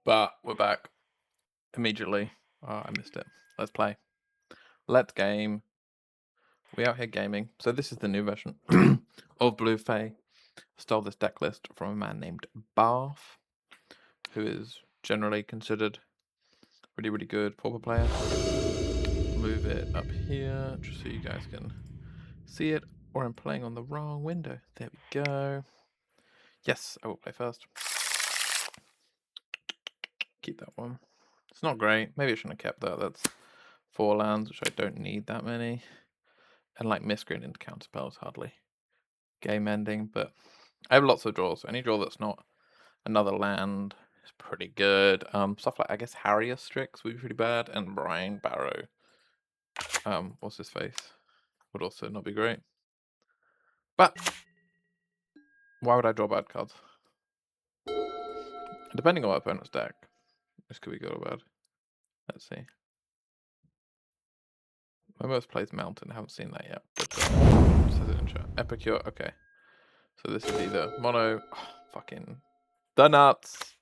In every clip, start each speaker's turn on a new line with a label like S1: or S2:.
S1: But we're back immediately. Oh, I missed it. Let's play. Let's game. We out here gaming. So this is the new version of Blue Fae. Stole this deck list from a man named Barff, who is generally considered really, really good pauper player. Move it up here just so you guys can see it. Or I'm playing on the wrong window. There we go. Yes, I will play first. Keep that one. It's not great. Maybe I shouldn't have kept that. That's 4 lands, which I don't need that many. And like miscreant into counterspells, hardly game ending. But I have lots of draws. Any draw that's not another land is pretty good. Stuff like, I guess, Harrier Strix would be pretty bad. And Brian Barrow, what's his face, would also not be great. But why would I draw bad cards? Depending on my opponent's deck, this could be good or bad. Let's see. My most plays Mountain. I haven't seen that yet. But says it in chat. Epicure. Okay. So this is either mono. Oh, fucking the nuts.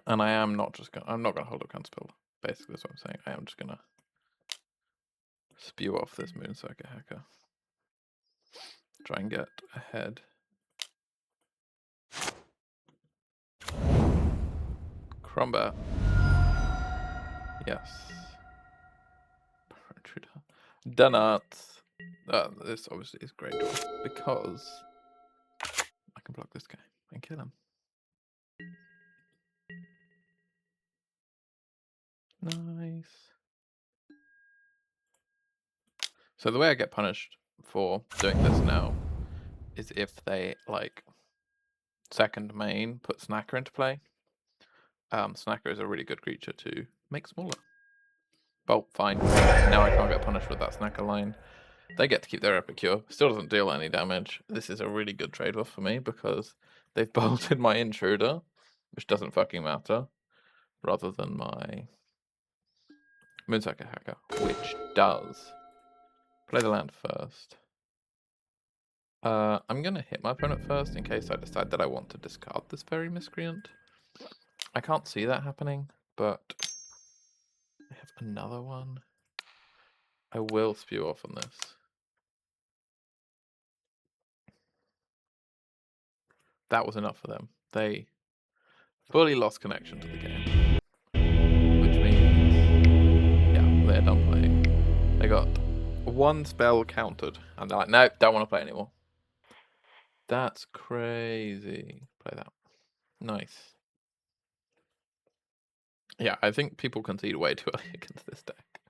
S1: And I am not just gonna. I'm not gonna hold up counterspell. Basically, that's what I'm saying. I am just gonna spew off this Moonsucker Hacker. Try and get ahead. Crombat. Yes. Donuts. This obviously is great because I can block this guy and kill him. Nice. So the way I get punished for doing this now is if they like second main put Snacker into play. Snacker is a really good creature to make smaller. Well, fine. Now I can't get punished with that Snacker line. They get to keep their Epicure. Still doesn't deal any damage. This is a really good trade-off for me because they've bolted my Intruder, which doesn't fucking matter, rather than my Moonsucker Hacker, which does. Play the land first. I'm going to hit my opponent first in case I decide that I want to discard this Fairy Miscreant. I can't see that happening, but I have another one. I will spew off on this. That was enough for them. They fully lost connection to the game. Which means, yeah, they're done playing. They got 1 spell countered, and they're like, no, don't want to play anymore. That's crazy. Play that. Nice. Yeah, I think people concede way too early against this deck.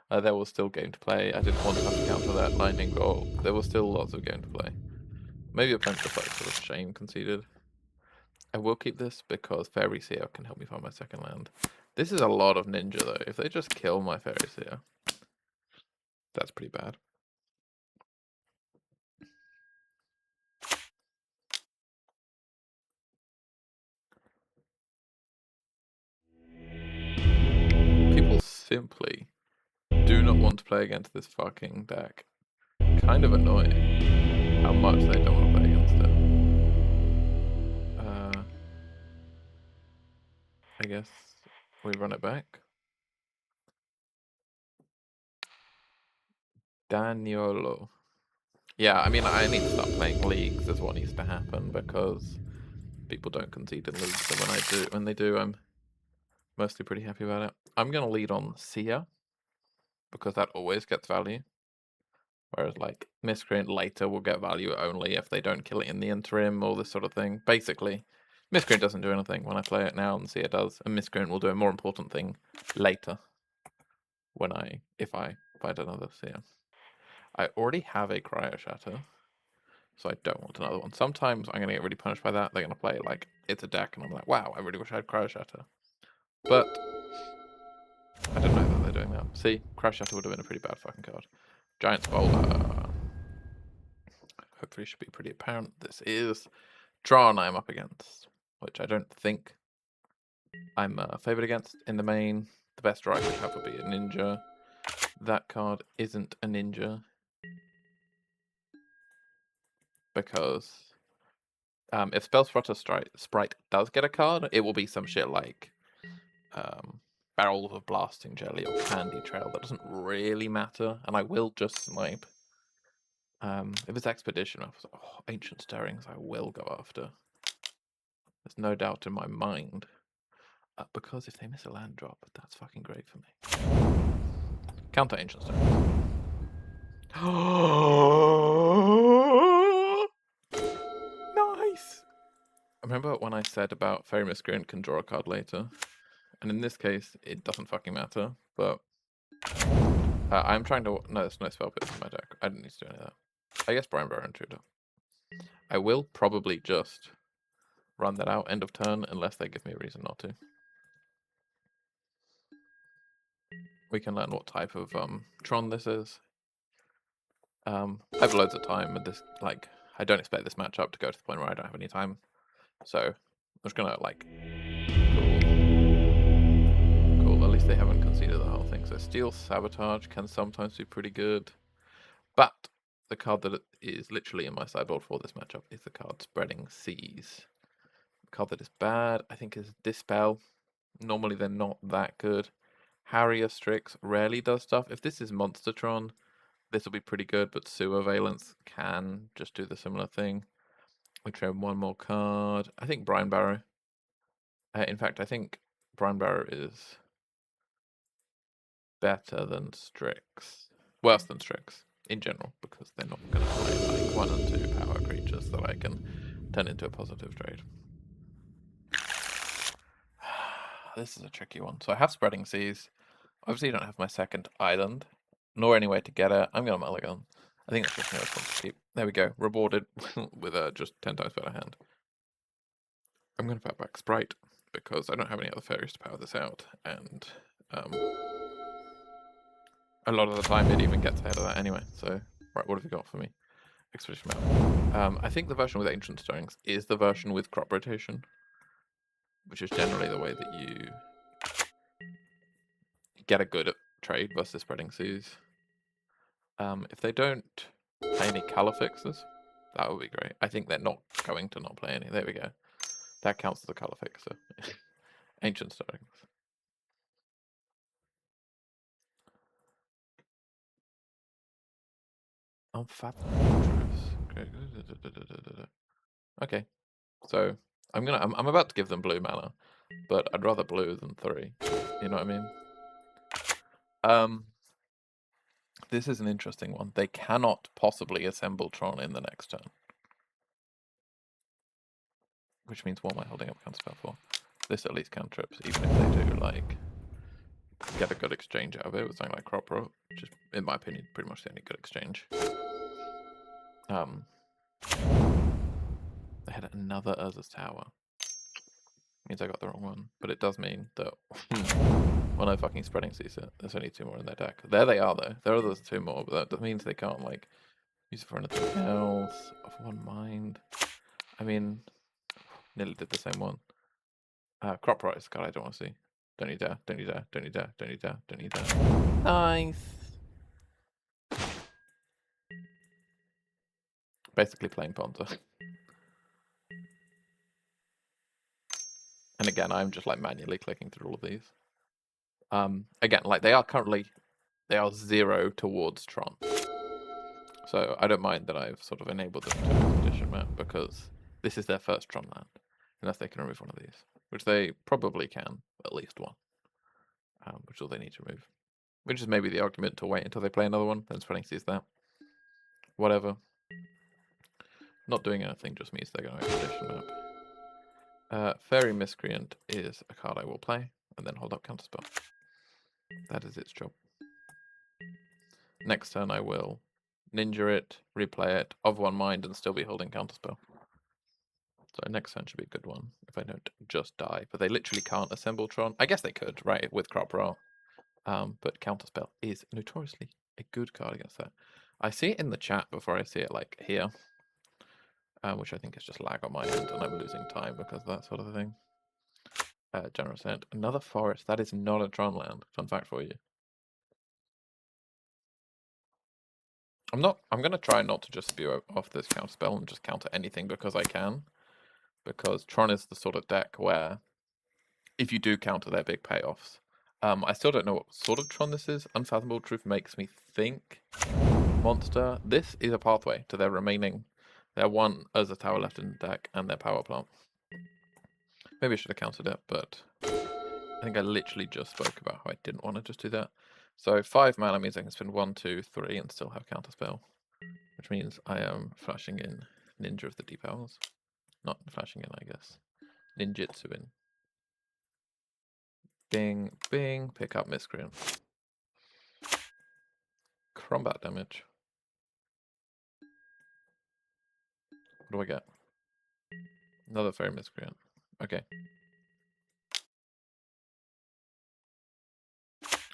S1: There was still game to play. I didn't want to have to counter that lightning goal. There was still lots of game to play. Maybe a bunch of like sort of shame conceded. I will keep this because Fairy Seer can help me find my second land. This is a lot of ninja though. If they just kill my Fairy Seer, that's pretty bad. People simply do not want to play against this fucking deck. Kind of annoying how much they don't want to play against it. I guess we run it back. Daniolo. Yeah, I mean, I need to start playing leagues is what needs to happen because people don't concede in leagues. So when they do, I'm mostly pretty happy about it. I'm gonna lead on Seer because that always gets value. Whereas like Miscreant later will get value only if they don't kill it in the interim or this sort of thing. Basically, Miscreant doesn't do anything when I play it now and Seer does, and Miscreant will do a more important thing later when if I find another Seer. I already have a Cryo Shatter, so I don't want another one. Sometimes I'm gonna get really punished by that. They're gonna play it like it's a deck, and I'm like, wow, I really wish I had Cryo Shatter. But I don't know that they're doing that. See, Cryo Shatter would have been a pretty bad fucking card. Giant's Boulder. Hopefully should be pretty apparent. This is Tron I'm up against, which I don't think I'm favored against in the main. The best draw I could have would be a ninja. That card isn't a ninja because If Spellspotter Sprite does get a card, it will be some shit like Barrels of Blasting Jelly or Candy Trail. That doesn't really matter, and I will just snipe. If it's Expedition, Ancient Stirrings, I will go after. There's no doubt in my mind. Because if they miss a land drop, that's fucking great for me. Counter Ancient Stirrings. Nice! I remember when I said about Fairy Miscreant can draw a card later. And in this case, it doesn't fucking matter, but I'm trying to... No, there's no spell pits in my deck. I didn't need to do any of that. I guess Brian Barrow Intruder. I will probably just run that out end of turn unless they give me a reason not to. We can learn what type of Tron this is. I have loads of time, and this, like, I don't expect this matchup to go to the point where I don't have any time. So I'm just gonna, like, cool. At least they haven't conceded the whole thing. So Steel Sabotage can sometimes be pretty good, but the card that is literally in my sideboard for this matchup is the card Spreading Seas. The card that is bad, I think, is Dispel. Normally they're not that good. Harrier Strix rarely does stuff. If this is Monster Tron, this will be pretty good, but Sewerveillance can just do the similar thing. We trade one more card. I think Brian Barrow. In fact, I think Brian Barrow is better than Strix. Worse than Strix, in general, because they're not going to play like 1 and 2 power creatures that I can turn into a positive trade. This is a tricky one. So I have Spreading Seas. Obviously, I don't have my second island, nor any way to get it. I'm going to mulligan. I think that's just my response to keep. There we go. Rewarded with a just 10 times better hand. I'm going to put back Sprite because I don't have any other fairies to power this out, and a lot of the time it even gets ahead of that anyway. So, right, what have you got for me? Expedition Map. I think the version with Ancient Stirrings is the version with crop rotation, which is generally the way that you get a good trade versus Spreading Seas. If they don't play any color fixes, that would be great. I think they're not going to not play any. There we go. That counts as a color fixer. Ancient Stirrings. Unfathomable Truths. Okay. So I'm about to give them blue mana, but I'd rather blue than 3. You know what I mean? This is an interesting one. They cannot possibly assemble Tron in the next turn. Which means what am I holding up counterspell for? This at least cantrips, even if they do, like, get a good exchange out of it with something like Crop Rot, which is, in my opinion, pretty much the only good exchange. They had another Urza's Tower. Means I got the wrong one, but it does mean that when I fucking Spreading Seas it, there's only 2 more in their deck. There they are, though. There are those 2 more, but that means they can't, like, use it for anything else. Of one mind. I mean, nearly did the same one. Crop Rot is a card I don't want to see. Don't you dare, don't you dare, don't you dare, don't you dare, don't you dare. Nice! Basically playing Ponza. And again, I'm just like manually clicking through all of these. Again, like they are 0 towards Tron. So I don't mind that I've sort of enabled them to Expedition Map because this is their first Tron land. Unless they can remove one of these. Which they probably can, at least one. Which is all they need to remove. Which is maybe the argument to wait until they play another one, then Spreading Seas that. Whatever. Not doing anything just means they're going to Expedition Map. Fairy Miscreant is a card I will play, and then hold up Counterspell. That is its job. Next turn I will Ninja it, replay it, of one mind, and still be holding Counterspell. So next turn should be a good one, if I don't just die. But they literally can't assemble Tron. I guess they could, right, with Crop Rot. But Counterspell is notoriously a good card against that. I see it in the chat before I see it, like, here. Which I think is just lag on my end, and I'm losing time because of that sort of thing. Generous End. Another forest. That is not a Tron land. Fun fact for you. I'm going to try not to just spew off this counterspell and just counter anything because I can. because Tron is the sort of deck where if you do counter their big payoffs. I still don't know what sort of Tron this is. Unfathomable Truth makes me think Monster. This is a pathway to their remaining. Their one Urza Tower left in the deck and their power plant. Maybe I should have countered it, but I think I literally just spoke about how I didn't want to just do that. So 5 mana means I can spend 1, 2, 3 and still have counterspell, which means I am flashing in Ninja of the Deep Hours. Not flashing in, I guess. Ninjutsu in. Bing, bing, pick up Miscreant. Combat damage. What do I get? Another Fairy Miscreant. Okay.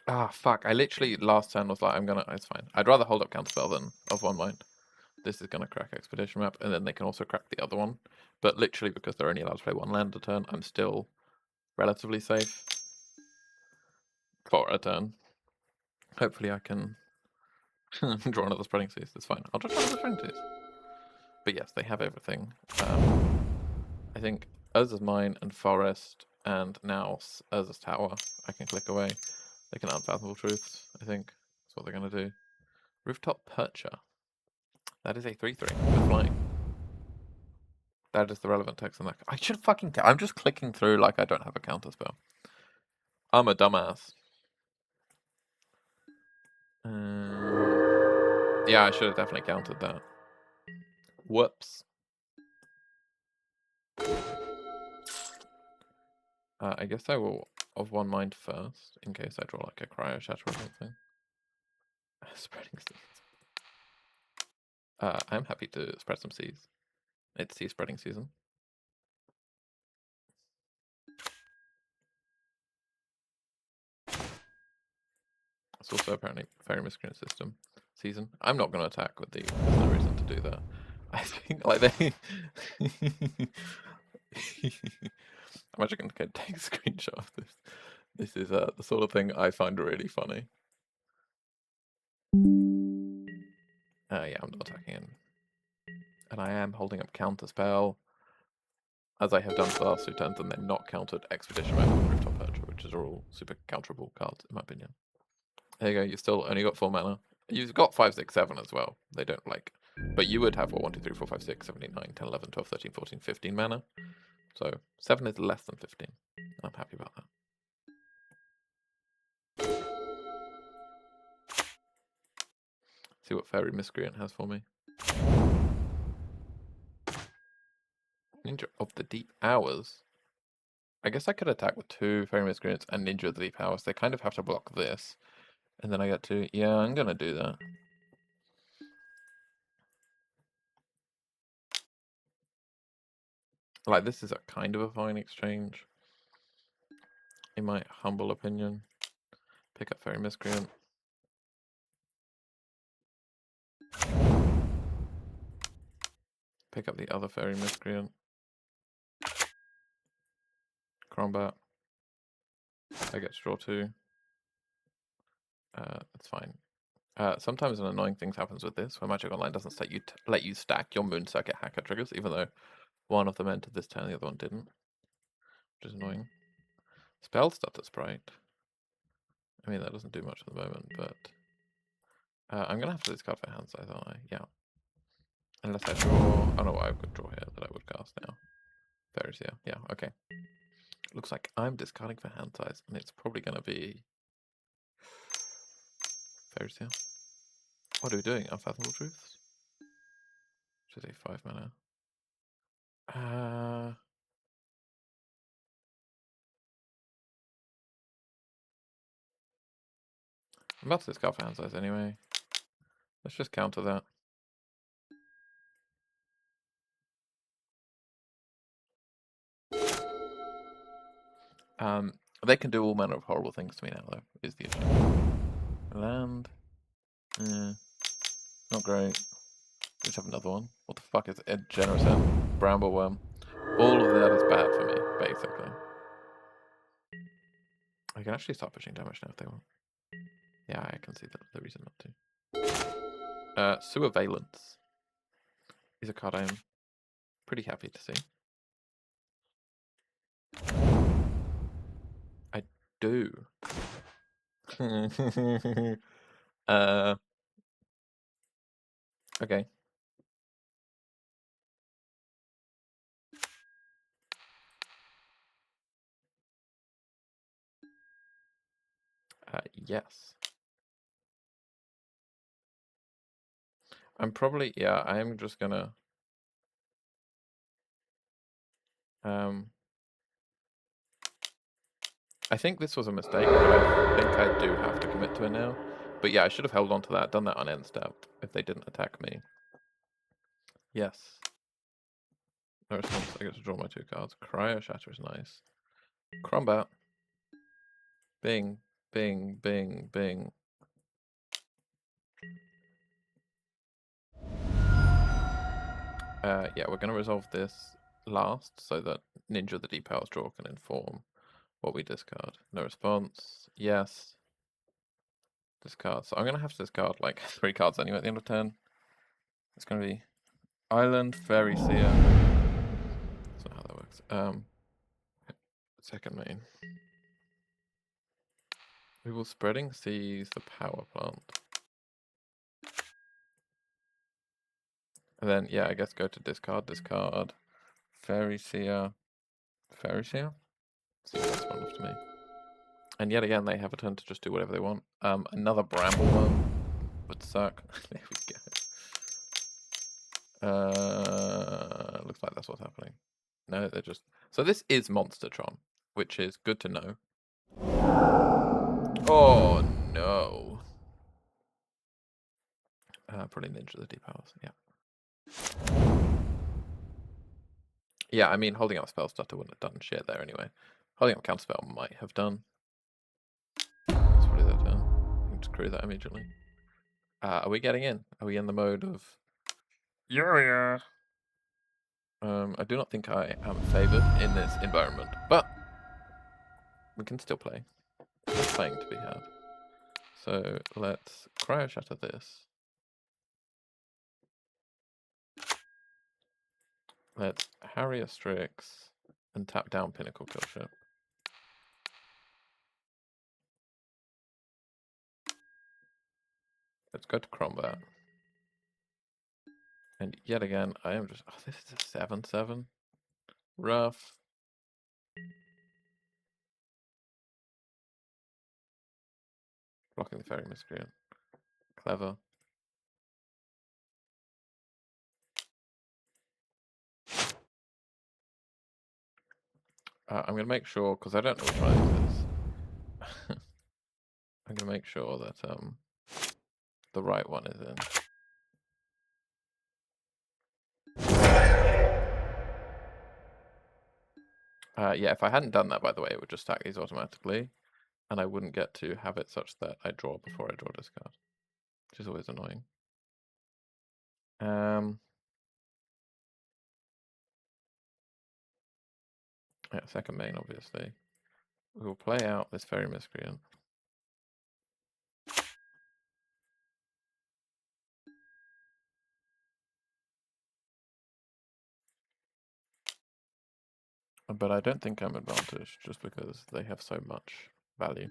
S1: Ah, fuck. I literally last turn was like, it's fine. I'd rather hold up Counterspell than of one mind. This is gonna crack Expedition Map, and then they can also crack the other one. But literally, because they're only allowed to play one land a turn, I'm still relatively safe for a turn. Hopefully I can draw another Spreading Seas. That's fine. I'll just draw another Spreading Seas. But yes, they have everything. I think Urza's Mine and Forest, and now Urza's Tower, I can click away. They can Unfathomable Truths, I think. That's what they're going to do. Rooftop Percher. That is a 3-3 with flying. That is the relevant text in that. I should fucking. I'm just clicking through like I don't have a counter spell. I'm a dumbass. Yeah, I should have definitely countered that. Whoops. I guess I will of one mind first, in case I draw like a Cryo Shatter or something. Spreading seeds. I'm happy to spread some seeds. It's seed spreading season. It's also apparently Fairy Miscreant system season. I'm not going to attack with these. There's no reason to do that. I think like they. I'm actually going to take a screenshot of this. This is the sort of thing I find really funny. Yeah, I'm not attacking him. And I am holding up Counterspell, as I have done for the last 2 turns, and then not countered Expedition Map and Rooftop Percher, which are all super counterable cards, in my opinion. There you go, you still only got 4 mana. You've got 5, 6, 7 as well. They don't like... But you would have, what, 1, 2, 3, 4, 5, 6, 7, 8, 9, 10, 11, 12, 13, 14, 15 mana. So 7 is less than 15. I'm happy about that. See what Fairy Miscreant has for me. Ninja of the Deep Hours. I guess I could attack with 2 Fairy Miscreants and Ninja of the Deep Hours. They kind of have to block this. And then I get to... Yeah, I'm going to do that. Like, this is a kind of a fine exchange. In my humble opinion. Pick up Fairy Miscreant. Pick up the other Fairy Miscreant. Combat. I get to draw 2. That's fine. Sometimes an annoying thing happens with this, where Magic Online doesn't let you stack your Moon Circuit Hacker triggers, even though one of them entered this turn, the other one didn't. Which is annoying. Spell Stutter Sprite. I mean, that doesn't do much at the moment, but... I'm going to have to discard for hand size, aren't I? Yeah. Unless I draw... Oh no, I could draw here that I would cast now. Fairies here. Yeah, okay. Looks like I'm discarding for hand size, and it's probably going to be... Fairies here. What are we doing? Unfathomable Truths? Which is a 5 mana. I'm about to discard for hand size anyway. Let's just counter that. They can do all manner of horrible things to me now, though, is the issue. Land. Not great. Just have another one. What the fuck is it? Generous End? Brambleworm. All of that is bad for me, basically. I can actually start pushing damage now if they want. Yeah, I can see the reason not to. Sewerveillance is a card I am pretty happy to see. do? uh, okay. Yes. I'm probably, yeah, I'm just gonna, I think this was a mistake, but I think I do have to commit to it now. But yeah, I should have held on to that, done that on end step, if they didn't attack me. Yes. No response, I get to draw my 2 cards. Cryo Shatter is nice. Crombat. Bing, bing, bing, bing. Yeah, we're going to resolve this last so that Ninja the Depower's draw can inform what we discard. No response. Yes. Discard. So I'm going to have to discard like 3 cards anyway at the end of turn. It's going to be Island, Fairy Seer. That's not how that works. Second main. We will Spreading Seas the power plant. And then, yeah, I guess go to discard, Fairy Seer. Fairy Seer? Seems less fun enough to me. And yet again, they have a turn to just do whatever they want. Another Bramble one would suck. There we go. Looks like that's what's happening. No, they're just... So this is Monster Tron, which is good to know. Oh, no. Probably Ninja the Depowers, yeah. Yeah, I mean, holding up Spell Stutter wouldn't have done shit there anyway. Holding up Counterspell might have done. That's probably their turn. You can just crew that immediately. Are we getting in? Are we in the mode of... Yeah. I do not think I am favoured in this environment, but we can still play. There's playing to be had. So let's Cryo Shatter this. Let's Harrier Strix and tap down Pinnacle Killship. Let's go to Combat. And yet again, I am just... Oh, this is a 7/7. Rough. Blocking the Fairy Miscreant. Clever. I'm going to make sure, because I don't know which one it is. I'm going to make sure that the right one is in. Yeah, if I hadn't done that, by the way, it would just stack these automatically, and I wouldn't get to have it such that I draw before I draw discard, which is always annoying. Yeah, second main, obviously. We will play out this Fairy Miscreant. But I don't think I'm advantaged, just because they have so much value.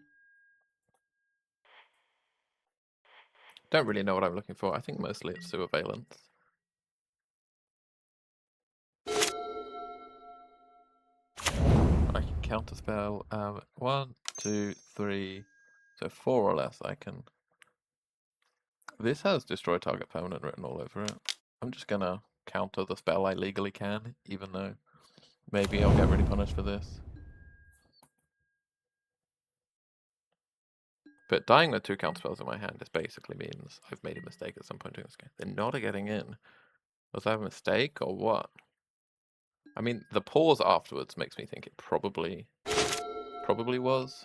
S1: Don't really know what I'm looking for. I think mostly it's Sewerveillance. I can counterspell 1, 2, 3, so 4 or less I can. This has destroy target permanent written all over it. I'm just gonna counter the spell I legally can, even though maybe I'll get really punished for this. But dying with 2 counterspells in my hand just basically means I've made a mistake at some point during this game. They're not getting in. Was that a mistake or what? I mean, the pause afterwards makes me think it probably was.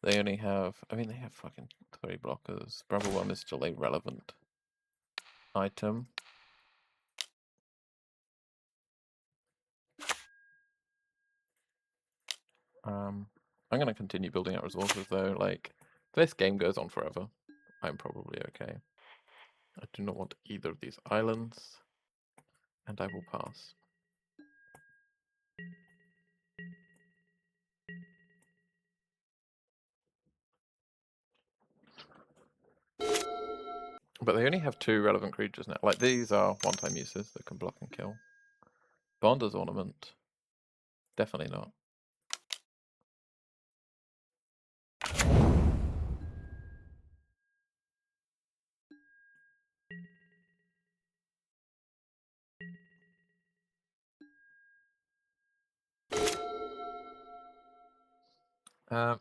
S1: They only have, I mean, they have fucking 3 blockers. Bramble 1 is still a relevant item. I'm going to continue building out resources though. Like, if this game goes on forever, I'm probably okay. I do not want either of these islands, and I will pass. But they only have 2 relevant creatures now. Like, these are one-time uses that can block and kill. Bonder's Ornament. Definitely not.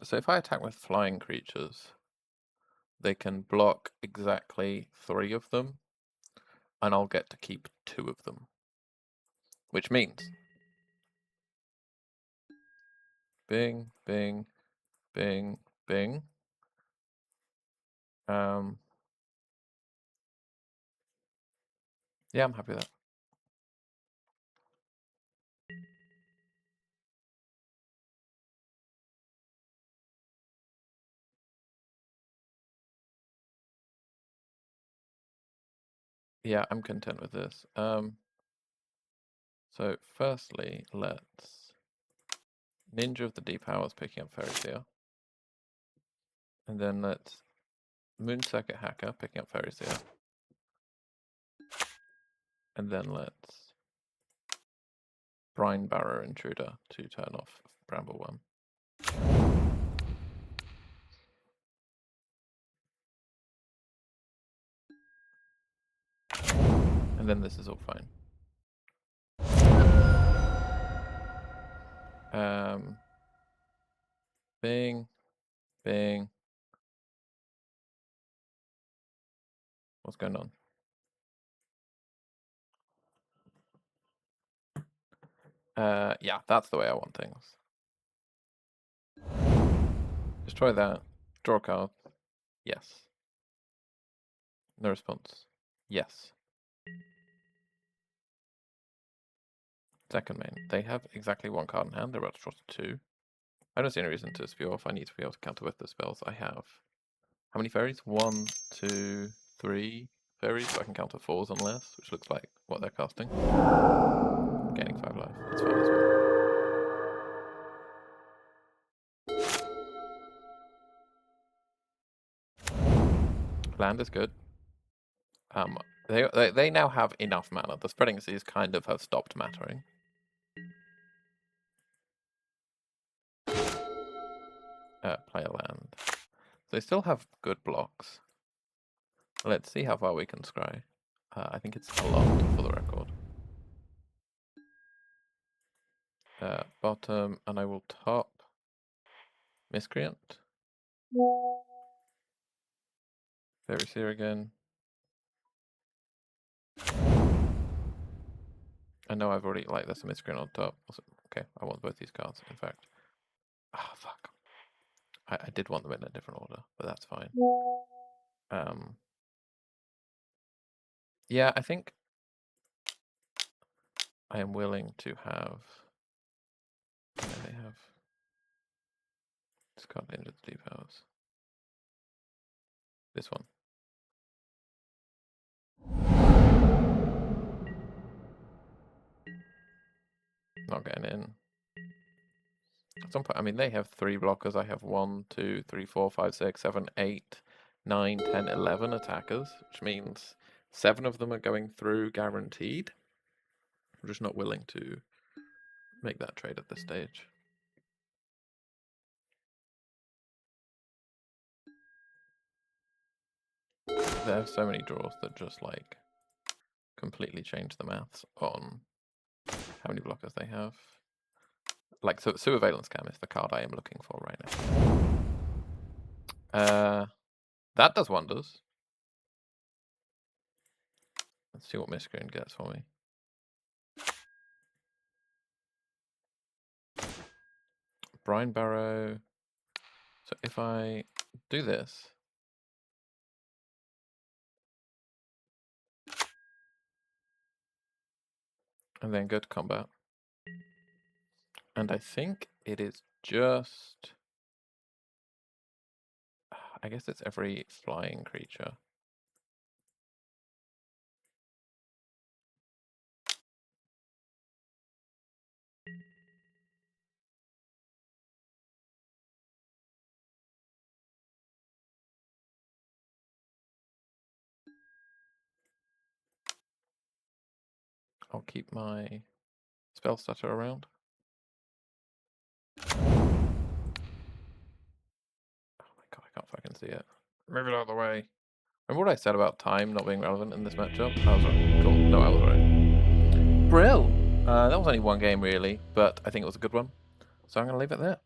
S1: So if I attack with flying creatures, they can block exactly 3 of them, and I'll get to keep 2 of them. Which means... Bing, bing, bing, bing. Yeah, I'm happy with that. Yeah, I'm content with this. So firstly, let's Ninja of the Deep Hours picking up Fairy Seer. And then let's Moon Circuit Hacker picking up Fairy Seer. And then let's Brine Barrow Intruder to turn off Brambleworm. And then this is all fine. Bing, bing. What's going on? Yeah, that's the way I want things. Destroy that. Draw a card. Yes. No response. Yes. Second main. They have exactly 1 card in hand. They're about to draw 2. I don't see any reason to spew off. I need to be able to counter with the spells I have. How many fairies? 1, 2, 3 fairies, so I can counter 4s and less, which looks like what they're casting. Gaining 5 life. That's fine as well. Land is good. They now have enough mana. The Spreading Seas kind of have stopped mattering. Play a land. They still have good blocks. Let's see how far we can scry. I think it's a lot for the record. Bottom, and I will top Miscreant. Fairy Seer again. I know I've already, like, there's a Miscreant on top. Okay, I want both these cards, in fact. Ah, fuck. I did want them in a different order, but that's fine. Yeah, I think I am willing to have... they have... This card into the Deep Hours. This one. Not getting in. At some point, I mean, they have 3 blockers. I have 1, 2, 3, 4, 5, 6, 7, 8, 9, 10, 11 attackers, which means 7 of them are going through guaranteed. I'm just not willing to make that trade at this stage. They have so many draws that just, like, completely change the maths on how many blockers they have. Like, so Sewerveillance Cam is the card I am looking for right now. That does wonders. Let's see what Miscreant gets for me. Brine Barrow. So if I do this, and then go to combat, and I think it is just... I guess it's every flying creature. I'll keep my spell stutter around. Oh my god, I can't fucking see it. Move it out of the way. Remember what I said about time not being relevant in this matchup? I was right. Cool. No, I was right. Brill! That was only one game, really, but I think it was a good one. So I'm going to leave it there.